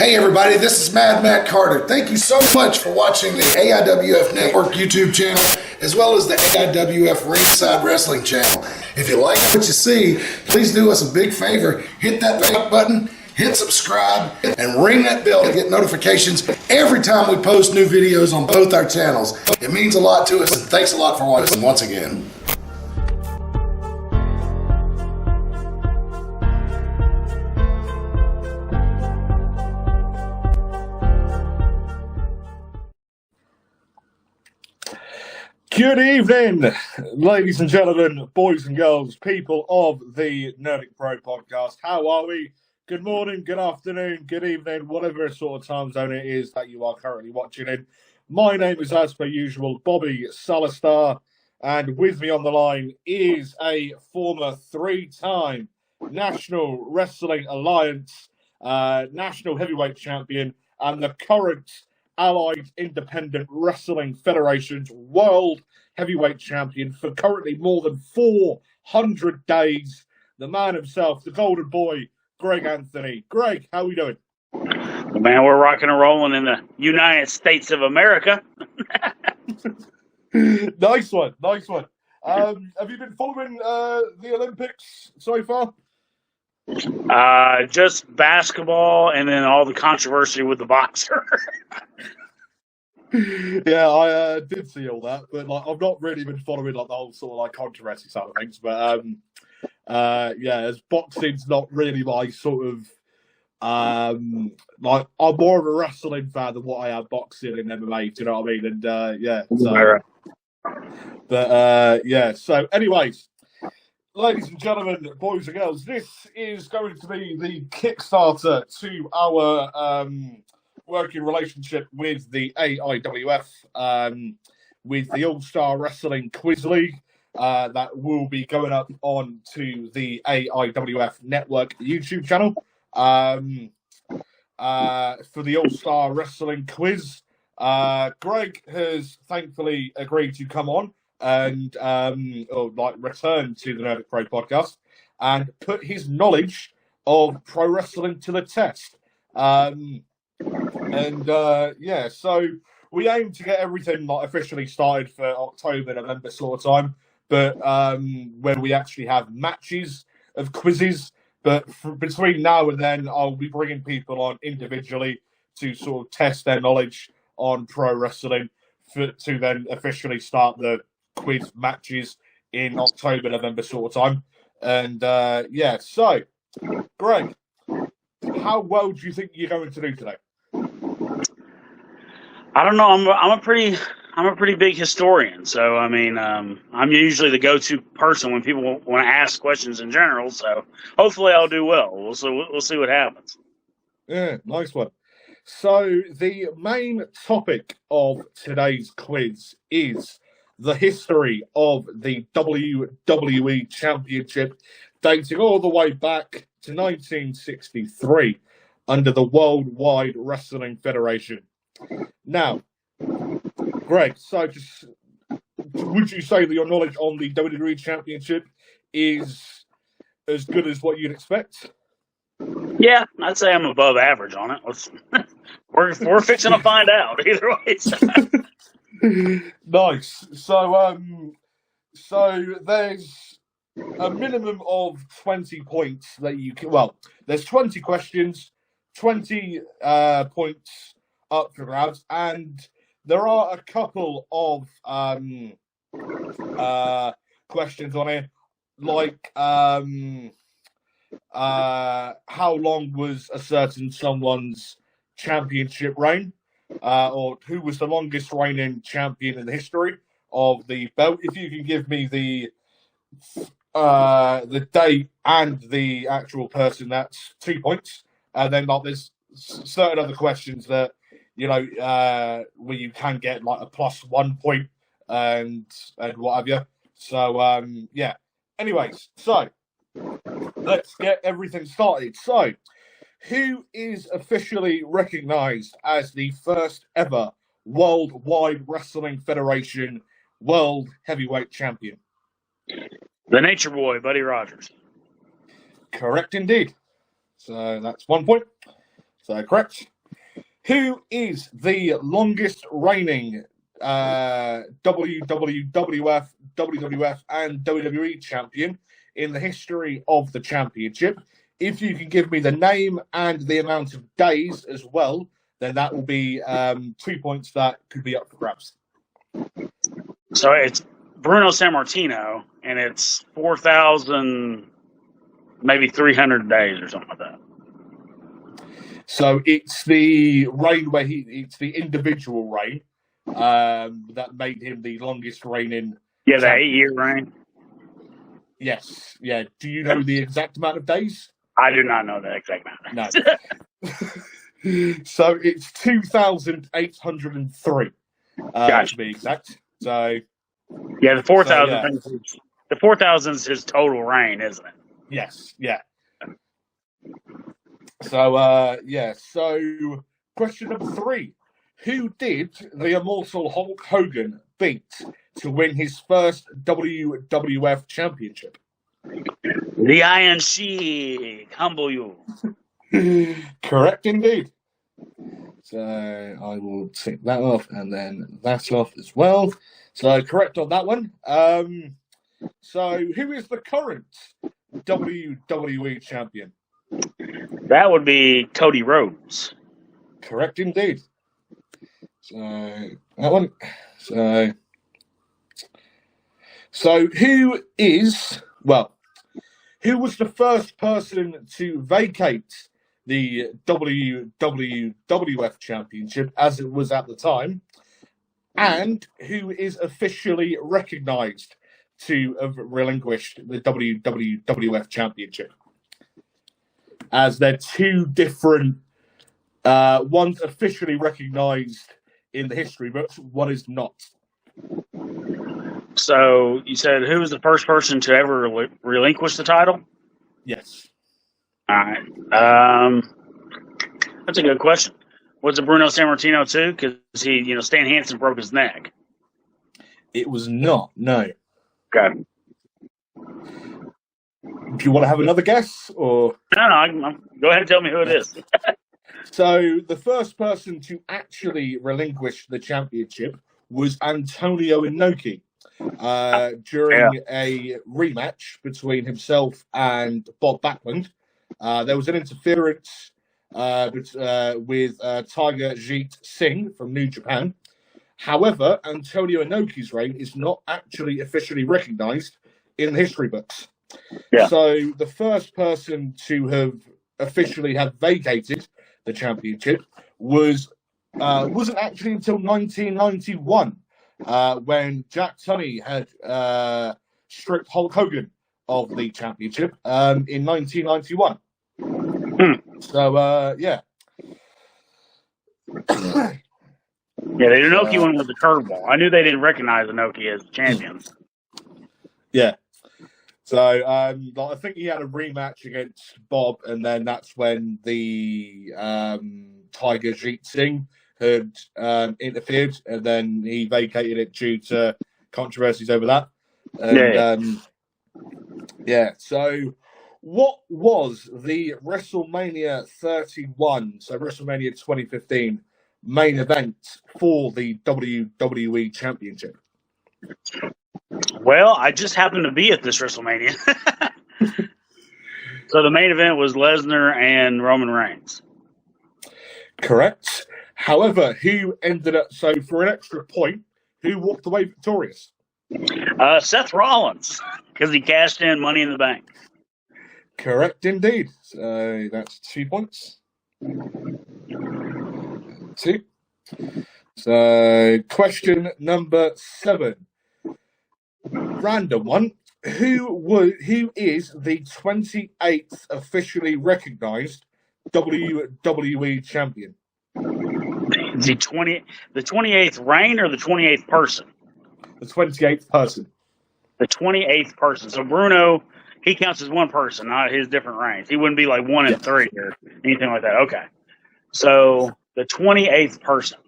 Hey everybody, this is Mad Matt Carter. Thank you so much for watching the AIWF Network YouTube channel, as well as the AIWF Ringside Wrestling channel. If you like what you see, please do us a big favor. Hit that like button, hit subscribe, and ring that bell to get notifications every time we post new videos on both our channels. It means a lot to us, and thanks a lot for watching once again. Good evening, ladies and gentlemen, boys and girls, people of the Nerdic Pro podcast. How are we? Good morning, good afternoon, good evening, whatever sort of time zone it is that you are currently watching in. My name is, as per usual, Bobby Salastar, and with me on the line is a former three-time National Wrestling Alliance National Heavyweight Champion and the current Allied Independent Wrestling Federation's World Heavyweight Champion for currently more than 400 days. The man himself, the golden boy, Greg Anthony. Greg, how are we doing? Well, man, we're rocking and rolling in the United States of America. Nice one, nice one. Have you been following the Olympics so far? Just basketball and then all the controversy with the boxer. Yeah, I did see all that, but I've not really been following the whole sort of controversy side of things. But yeah, as boxing's not really my sort of I'm more of a wrestling fan than what I am boxing and MMA. Do you know what I mean? And yeah, so but yeah. So, anyways, ladies and gentlemen, boys and girls, this is going to be the Kickstarter to our working relationship with the AIWF, with the All-Star Wrestling Quiz League that will be going up on to the AIWF Network YouTube channel for the All-Star Wrestling Quiz. Greg has thankfully agreed to come on and return to the Nerdic Pro podcast and put his knowledge of pro wrestling to the test. Yeah, so we aim to get everything officially started for October, November sort of time, but when we actually have matches of quizzes. But between now and then, I'll be bringing people on individually to sort of test their knowledge on pro wrestling to then officially start the quiz matches in October, November sort of time. And yeah, so Greg, how well do you think you're going to do today? I don't know. I'm a pretty big historian, so I mean, I'm usually the go-to person when people want to ask questions in general. So hopefully, I'll do well. We'll see what happens. Yeah, nice one. So the main topic of today's quiz is the history of the WWE Championship, dating all the way back to 1963 under the Worldwide Wrestling Federation. Now, Greg, so just would you say that your knowledge on the WWE Championship is as good as what you'd expect? Yeah, I'd say I'm above average on it. We're fixing to find out either way. Nice. So there's a minimum of 20 points that you can. Well, there's 20 questions, 20 points up for grabs, and there are a couple of questions on here, like how long was a certain someone's championship reign, or who was the longest reigning champion in the history of the belt. If you can give me the date and the actual person, that's 2 points. And then there's certain other questions that where you can get a +1 point and what have you. So yeah. Anyways, so let's get everything started. So, who is officially recognized as the first ever Worldwide Wrestling Federation World Heavyweight Champion? The Nature Boy, Buddy Rogers. Correct indeed. So that's 1 point. So correct. Who is the longest reigning WWF, WWF, and WWE champion in the history of the championship? If you can give me the name and the amount of days as well, then that will be 2 points that could be up for grabs. So it's Bruno Sammartino, and it's 4,000, maybe 300 days or something like that. So it's the reign where it's the individual reign that made him the longest reigning. Yeah, the 8-year reign. Yes, yeah. Do you know the exact amount of days? I do not know the exact amount. No. So it's 2,803 Gotcha. to be exact. So yeah, the 4,000. yeah. The 4,000 is his total reign, isn't it? Yes, yeah. So yeah. So question number 3: who did the immortal Hulk Hogan beat to win his first WWF championship? The Iron Sheik, humble you. Correct indeed. So I will tick that off and then that off as well. So correct on that one. So who is the current WWE champion? That would be Cody Rhodes. Correct indeed. So that one. So who was the first person to vacate the WWF Championship as it was at the time, and who is officially recognized to have relinquished the WWF Championship? As they're two different, one's officially recognized in the history books, one is not. So you said who was the first person to ever relinquish the title? Yes. All right. That's a good question. Was it Bruno Sammartino too? Because Stan Hansen broke his neck. It was not. No. Okay. Do you want to have another guess, or no? Go ahead and tell me who it is. So the first person to actually relinquish the championship was Antonio Inoki during a rematch between himself and Bob Backlund. There was an interference with Tiger Jeet Singh from New Japan. However, Antonio Inoki's reign is not actually officially recognized in the history books. Yeah. So the first person to have officially vacated the championship wasn't actually until 1991, when Jack Tunney had stripped Hulk Hogan of the championship in 1991. So yeah. Yeah, the Inoki one was the curveball. I knew they didn't recognize Inoki as champion. Yeah. So I think he had a rematch against Bob, and then that's when the Tiger Jeet Singh had interfered, and then he vacated it due to controversies over that. And, yeah. So what was the WrestleMania 31, so WrestleMania 2015, main event for the WWE Championship? Well, I just happened to be at this WrestleMania. So the main event was Lesnar and Roman Reigns. Correct. However, who ended up, so for an extra point, who walked away victorious? Seth Rollins, because he cashed in Money in the Bank. Correct indeed. So that's 2 points. 2. So question number 7. Random one. Who is the 28th officially recognized WWE champion? The 28th reign or the 28th person? The 28th person. The 28th person. So Bruno, he counts as one person, not his different reigns. He wouldn't be like 1 and 3 or anything like that. Okay. So the 28th person.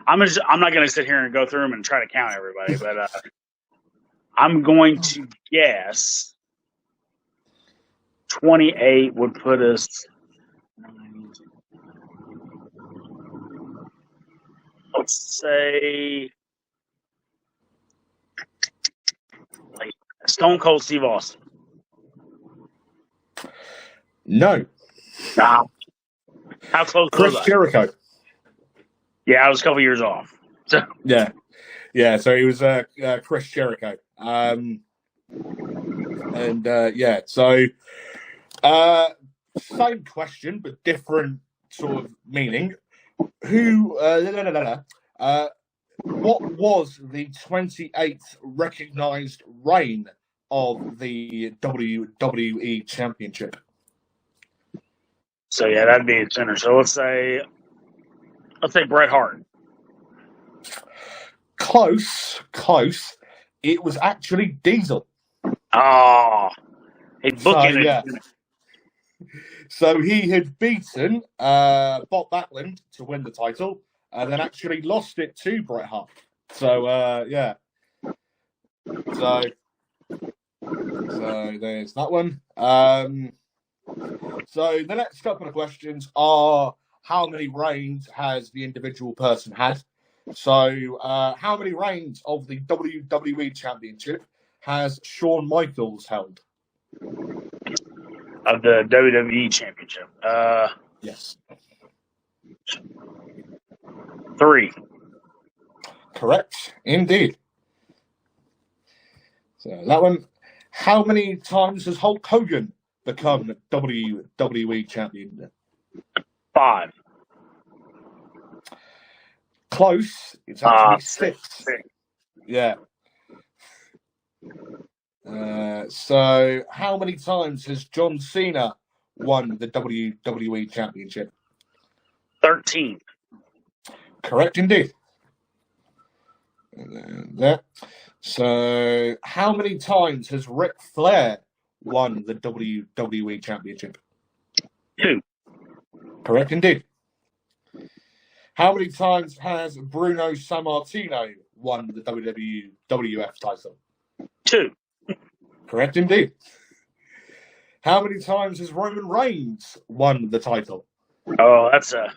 I'm not going to sit here and go through them and try to count everybody, but I'm going to guess 28 would put us. let's say like Stone Cold Steve Austin. No. Nah. How close Chris was I? Jericho. Yeah, I was a couple years off. So Yeah. So it was Chris Jericho. Same question but different sort of meaning. What was the 28th recognized reign of the WWE Championship? So yeah, that'd be a center. So let's say Bret Hart. Close. It was actually Diesel. Oh, he bookended. Yeah. So he had beaten Bob Backlund to win the title, and then actually lost it to Bret Hart. So yeah. So there's that one. So the next couple of questions are: how many reigns has the individual person had? So how many reigns of the WWE Championship has Shawn Michaels held? Of the WWE Championship. Yes. 3. Correct, indeed. So that one. How many times has Hulk Hogan become WWE champion? 5. Close. It's actually 6. Yeah. So how many times has John Cena won the WWE Championship? 13. Correct, indeed. There. So how many times has Ric Flair won the WWE Championship? 2. Correct, indeed. How many times has Bruno Sammartino won the WWF title? 2. Correct, indeed. How many times has Roman Reigns won the title? Oh, that's a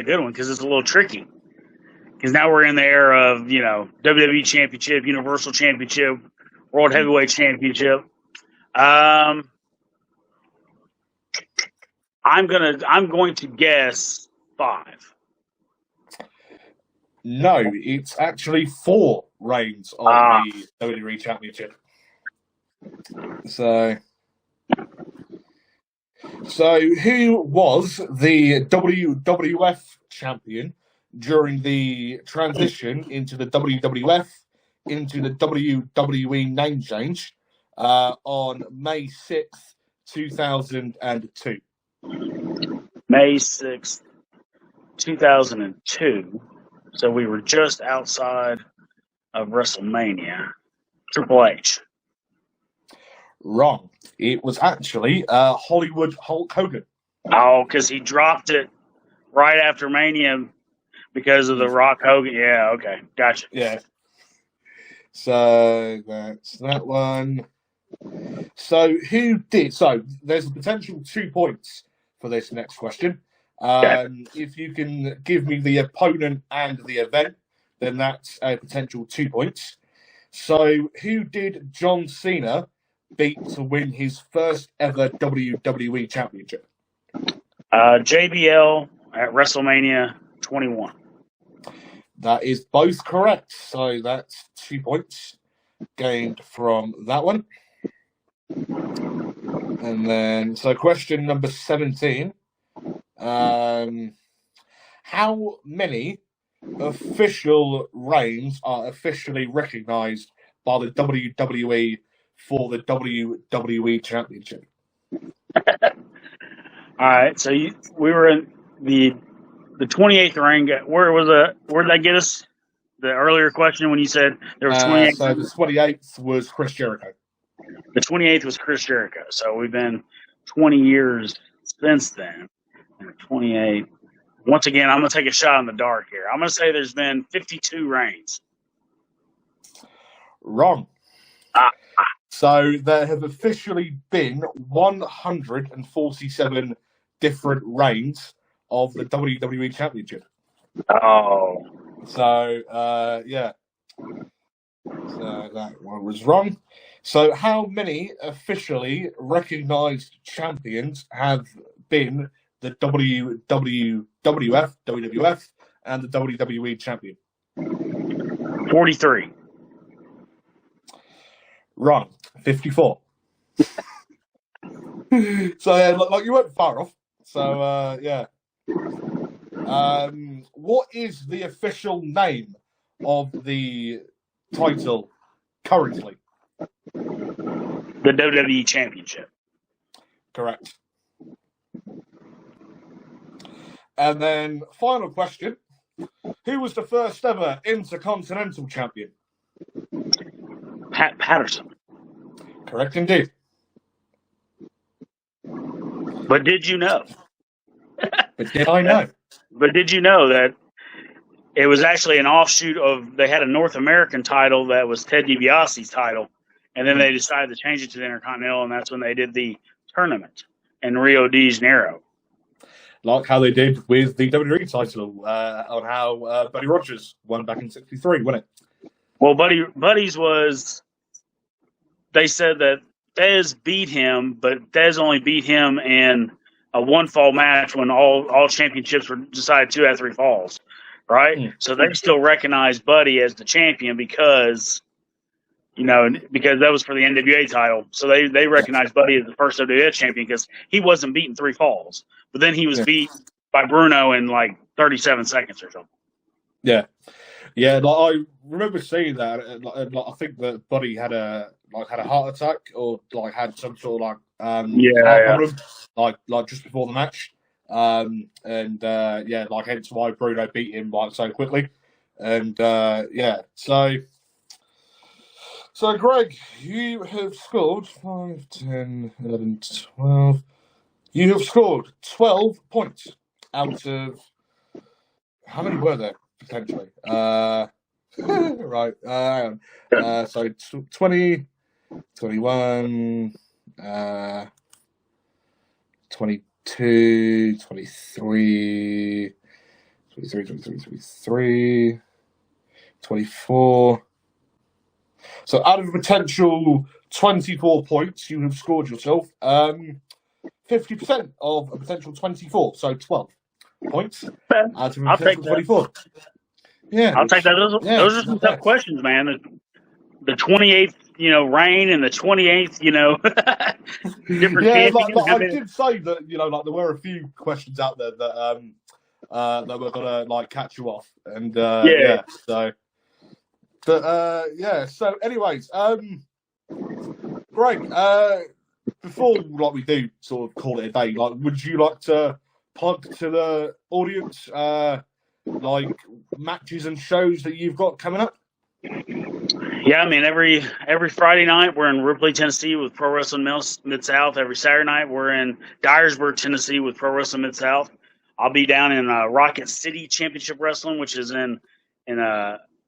good one because it's a little tricky. Because now we're in the era of WWE Championship, Universal Championship, World Heavyweight Championship. I'm going to guess 5. No, it's actually 4 reigns of the WWE Championship. So who was the WWF champion during the transition into the WWF into the WWE name change on May 6th, 2002? May 6th, 2002. So we were just outside of WrestleMania. Triple H. Wrong. It was actually Hollywood Hulk Hogan. Oh, because he dropped it right after Mania because of the Rock Hogan. Yeah, okay. Gotcha. Yeah. So that's that one. So there's a potential 2 points for this next question. If you can give me the opponent and the event, then that's a potential 2 points. So who did John Cena beat to win his first ever WWE Championship? JBL at WrestleMania 21. That is both correct. So that's 2 points gained from that one. And then, so question number 17. How many official reigns are officially recognized by the WWE for the WWE Championship? All right, so we were in the 28th ring. Where did that get us? The earlier question when you said there was 28. So the 28th was Chris Jericho. The 28th was Chris Jericho. So we've been 20 years since then. And 28. Once again, I'm going to take a shot in the dark here. I'm going to say there's been 52 reigns. Wrong. So there have officially been 147 different reigns of the WWE Championship. Oh. So, yeah. So that one was wrong. So how many officially recognised champions have been the WWF, and the WWE champion? 43. Wrong. 54. So yeah, like you weren't far off. So yeah. What is the official name of the title currently? The WWE Championship. Correct. And then final question: who was the first ever Intercontinental Champion? Pat Patterson. Correct indeed. But did you know? But did I know? But did you know that it was actually an offshoot of, they had a North American title that was Ted DiBiase's title, and then they decided to change it to the Intercontinental, and that's when they did the tournament in Rio de Janeiro. Like how they did with the WWE title, on how Buddy Rogers won back in '63, wasn't it? Well, Buddy's was, they said that Dez beat him, but Dez only beat him in a one-fall match when all championships were decided 2 out of 3 falls, right? So they still recognize Buddy as the champion because that was for the NWA title. So they recognize Buddy as the first WWF champion because he wasn't beaten 3 falls, but then he was beat by Bruno in like 37 seconds or something. Yeah. Yeah, like I remember seeing that. I think that Buddy had a heart attack or like had some sort of problem, like just before the match, and like hence why Bruno beat him like so quickly, and So Greg, you have scored 5, 10, 11, 12. You have scored 12 points out of how many were there? Potentially. Right. Hang on. So 20, 21, 22, 23, 24. So out of a potential 24 points, you have scored yourself 50% of a potential 24, so 12 points out of a potential 24. Yeah, I'll take that. Those are some tough questions, man. The 28th, reign and the 28th, different champions. I did say that, there were a few questions out there that were gonna catch you off, and so. But so anyways, Greg, before we do sort of call it a day, would you like to plug to the audience matches and shows that you've got coming up? Yeah, I mean every Friday night we're in Ripley, Tennessee with Pro Wrestling Mid-South. Every Saturday night we're in Dyersburg, Tennessee with Pro Wrestling Mid-South. I'll be down in Rocket City Championship Wrestling, which is in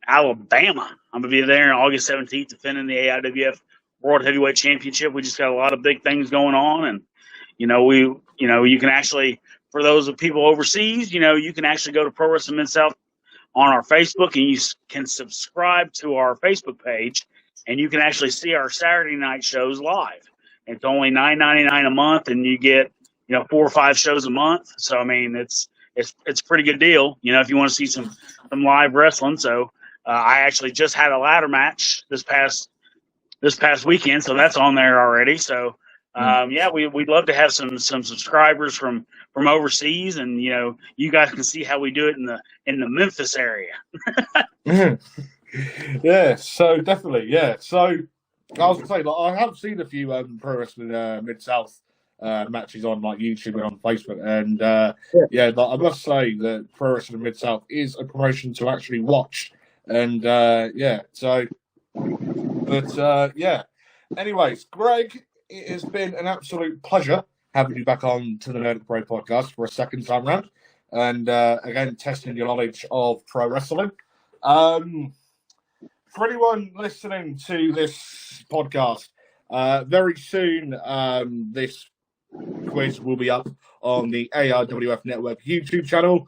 Alabama. I'm gonna be there on August 17th defending the AIWF World Heavyweight Championship. We just got a lot of big things going on, and you can actually, for those of people overseas, you can actually go to Pro Wrestling Mid-South on our Facebook, and you can subscribe to our Facebook page, and you can actually see our Saturday night shows live. It's only $9.99 a month, and you get 4 or 5 shows a month. So I mean, it's a pretty good deal. If you want to see some live wrestling. So I actually just had a ladder match this past weekend, so that's on there already. So we'd love to have some subscribers from overseas, and you guys can see how we do it in the Memphis area. Yeah, so definitely, yeah. So I was gonna say, I have seen a few Pro Wrestling Mid-South matches on YouTube and on Facebook, and I must say that Pro Wrestling Mid-South is a promotion to actually watch, and anyways, Greg, it has been an absolute pleasure having you back on to the Nerdic Pro podcast for a second time round, and again testing your knowledge of pro wrestling. For anyone listening to this podcast, very soon this quiz will be up on the ARWF Network YouTube channel,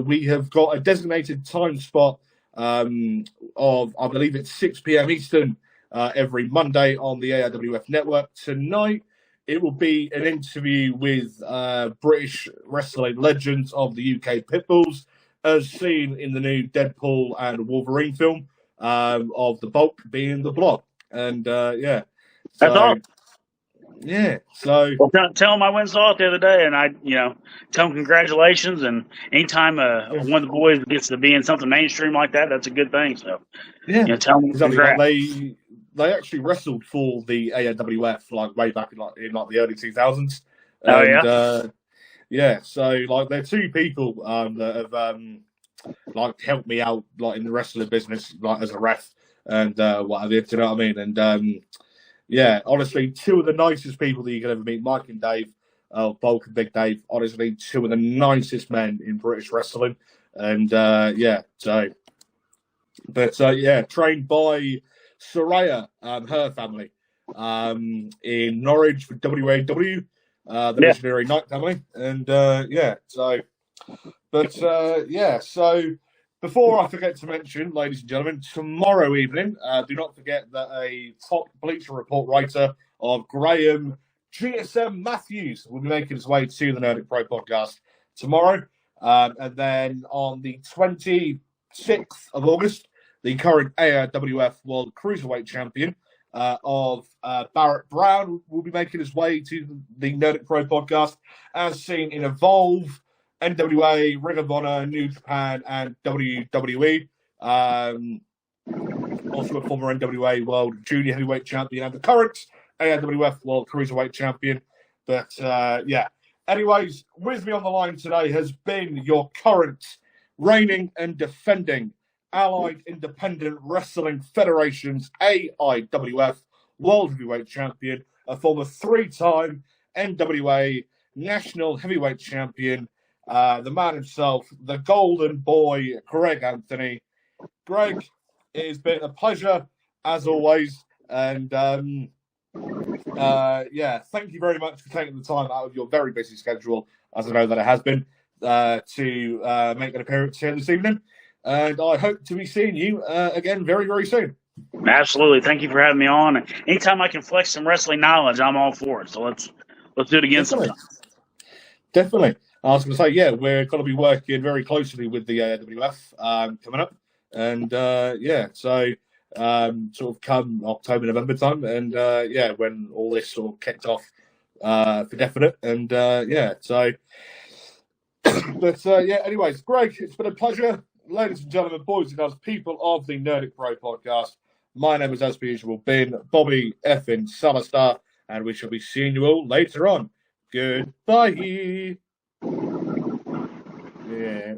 we have got a designated time spot of, I believe it's 6 p.m. Eastern every Monday on the AIWF network. Tonight, it will be an interview with British wrestling legends of the UK Pitbulls, as seen in the new Deadpool and Wolverine film, of the bulk being the Blob. And yeah, That's awesome. Yeah, so well, tell him I went and saw it the other day, and I, tell him congratulations. And anytime one of the boys gets to be in something mainstream like that, that's a good thing. So yeah, tell them exactly. congrats. They actually wrestled for the AWF like way back in the early 2000s. Oh yeah. Yeah. So like they're two people that have like helped me out like in the wrestling business, like as a ref and whatever. Do you know what I mean? And yeah, honestly, two of the nicest people that you can ever meet, Mike and Dave, Bulk and Big Dave. Honestly, two of the nicest men in British wrestling, and yeah. So, but yeah, trained by Soraya, her family, in Norwich for WAW, the Missionary Knight family, and yeah. So, but yeah. So, before I forget to mention, ladies and gentlemen, tomorrow evening, do not forget that a top Bleacher Report writer of Graham GSM Matthews will be making his way to the Nerdic Pro podcast tomorrow. And then on the 26th of August, the current AIWF World Cruiserweight Champion of Barrett Brown will be making his way to the Nerdic Pro podcast, as seen in Evolve, NWA, Ring of Honor, New Japan, and WWE. Also a former NWA World Junior Heavyweight Champion and the current AIWF World Cruiserweight Champion. But yeah. Anyways, with me on the line today has been your current reigning and defending Allied Independent Wrestling Federation's AIWF World Heavyweight Champion, a former three-time NWA National Heavyweight Champion, the man himself, the golden boy, Greg Anthony. Greg, it has been a pleasure, as always, and yeah, thank you very much for taking the time out of your very busy schedule, as I know that it has been, to make an appearance here this evening, and I hope to be seeing you again very, very soon. Absolutely. Thank you for having me on. Anytime I can flex some wrestling knowledge, I'm all for it. So let's do it again sometime. Definitely. I was going to say, yeah, we're going to be working very closely with the AWF coming up. And, yeah, so sort of come October, November time. And, yeah, when all this sort of kicked off for definite. And, yeah, so... but, yeah, anyways, Greg, it's been a pleasure. Ladies and gentlemen, boys and girls, people of the Nerdic Pro podcast, my name is, as per usual, been Bobby effing Salastar, and we shall be seeing you all later on. Goodbye. Yeah.